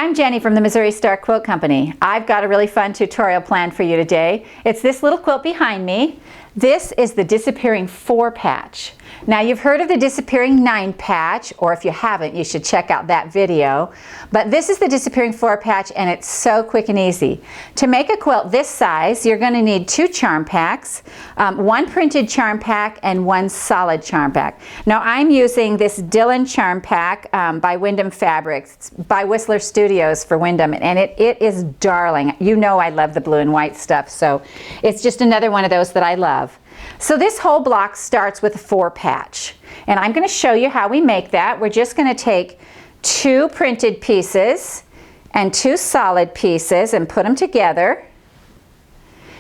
I'm Jenny from the Missouri Star Quilt Company. I've got a really fun tutorial planned for you today. It's this little quilt behind me. This is the Disappearing 4 patch. Now you've heard of the Disappearing 9 patch, or if you haven't, you should check out that video. But this is the Disappearing 4 patch, and it's so quick and easy. To make a quilt this size, you're going to need 2 charm packs, 1 printed charm pack and 1 solid charm pack. Now I'm using this Dillon charm pack by Wyndham Fabrics. It's by Whistler Studios for Wyndham, and it is darling. You know I love the blue and white stuff, so it's just another one of those that I love. So this whole block starts with a 4 patch, and I'm going to show you how we make that. We're just going to take 2 printed pieces and 2 solid pieces and put them together,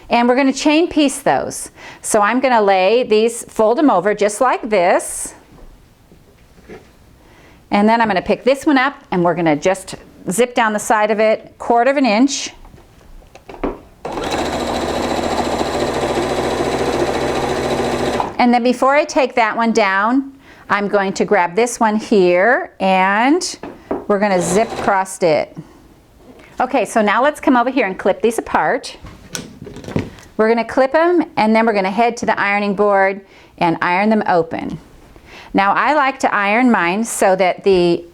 and we're going to chain piece those. So I'm going to lay these, fold them over just like this, and then I'm going to pick this one up and we're going to just zip down the side of it 1/4 inch. And then before I take that one down, I'm going to grab this one here and we're going to zip across it. Okay, so now let's come over here and clip these apart. We're going to clip them and then we're going to head to the ironing board and iron them open. Now I like to iron mine so that the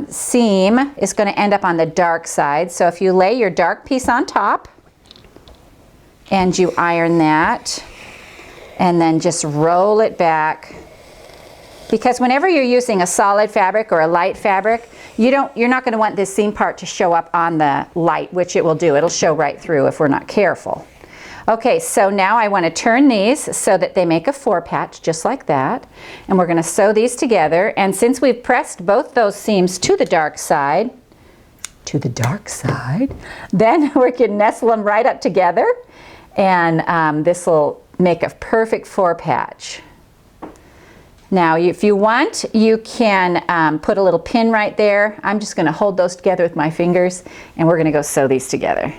seam is going to end up on the dark side. So if you lay your dark piece on top and you iron that, and then just roll it back, because whenever you're using a solid fabric or a light fabric, you're not going to want this seam part to show up on the light, which it will do. It'll show right through if we're not careful. Okay, so now I want to turn these so that they make a 4 patch just like that, and we're going to sew these together. And since we've pressed both those seams to the dark side, then we can nestle them right up together, and this will make a perfect 4 patch. Now if you want, you can put a little pin right there. I'm just going to hold those together with my fingers and we're going to go sew these together.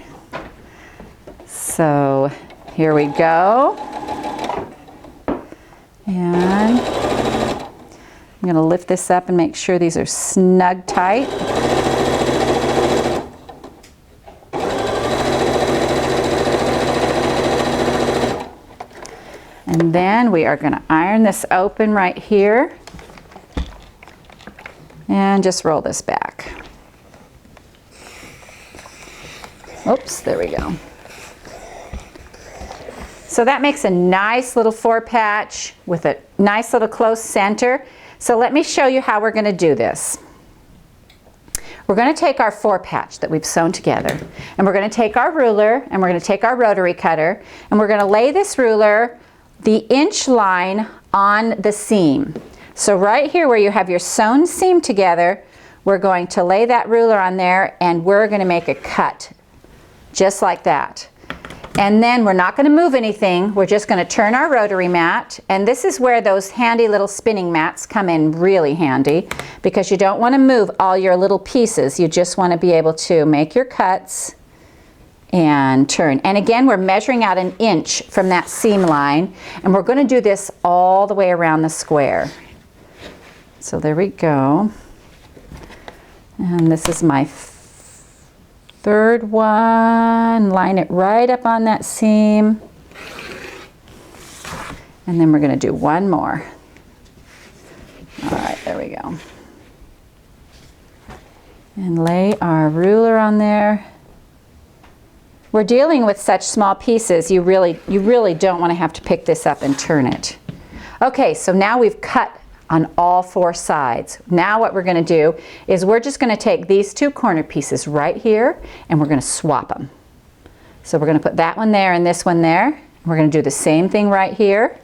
So here we go, and I'm going to lift this up and make sure these are snug tight. And then we are going to iron this open right here and just roll this back. Oops, there we go. So that makes a nice little 4 patch with a nice little close center. So let me show you how we're going to do this. We're going to take our 4 patch that we've sewn together, and we're going to take our ruler and we're going to take our rotary cutter, and we're going to lay this ruler the inch line on the seam. So right here where you have your sewn seam together, we're going to lay that ruler on there and we're going to make a cut just like that. And then we're not going to move anything. We're just going to turn our rotary mat, and this is where those handy little spinning mats come in really handy, because you don't want to move all your little pieces. You just want to be able to make your cuts and turn. And again, we're measuring out 1 inch from that seam line, and we're going to do this all the way around the square. So there we go. And this is my 3rd one. Line it right up on that seam. And then we're going to do 1 more. All right, there we go. And lay our ruler on there. We're dealing with such small pieces, you really don't want to have to pick this up and turn it. Okay, so now we've cut on all 4 sides. Now what we're going to do is we're just going to take these 2 corner pieces right here and we're going to swap them. So we're going to put that one there and this one there. We're going to do the same thing right here.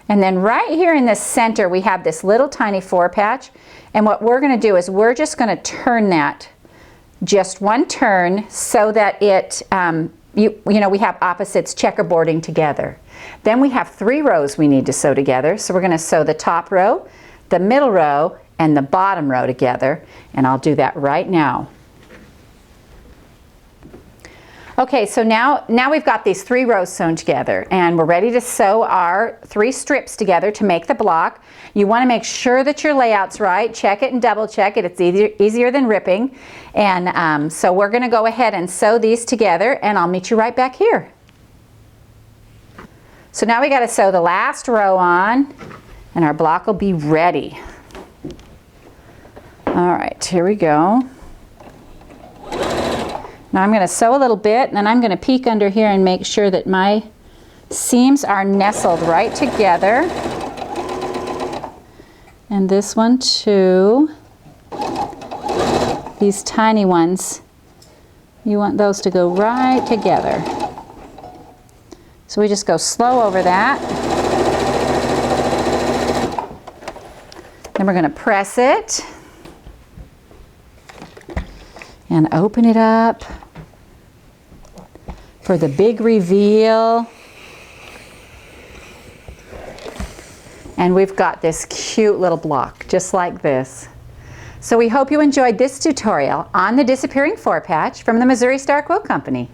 And then right here in the center we have this little tiny 4 patch, and what we're going to do is we're just going to turn that just 1 turn so that it, you know, we have opposites checkerboarding together. Then we have 3 rows we need to sew together. So we're going to sew the top row, the middle row, and the bottom row together. And I'll do that right now. Okay, so now we've got these 3 rows sewn together, and we're ready to sew our 3 strips together to make the block. You want to make sure that your layout's right. Check it and double check it. It's easier than ripping. And so we're going to go ahead and sew these together, and I'll meet you right back here. So now we got to sew the last row on, and our block will be ready. All right, here we go. Now I'm going to sew a little bit, and then I'm going to peek under here and make sure that my seams are nestled right together. And this one too. These tiny ones, you want those to go right together. So we just go slow over that. Then we're going to press it and open it up for the big reveal. And we've got this cute little block, just like this. So we hope you enjoyed this tutorial on the disappearing 4 patch from the Missouri Star Quilt Company.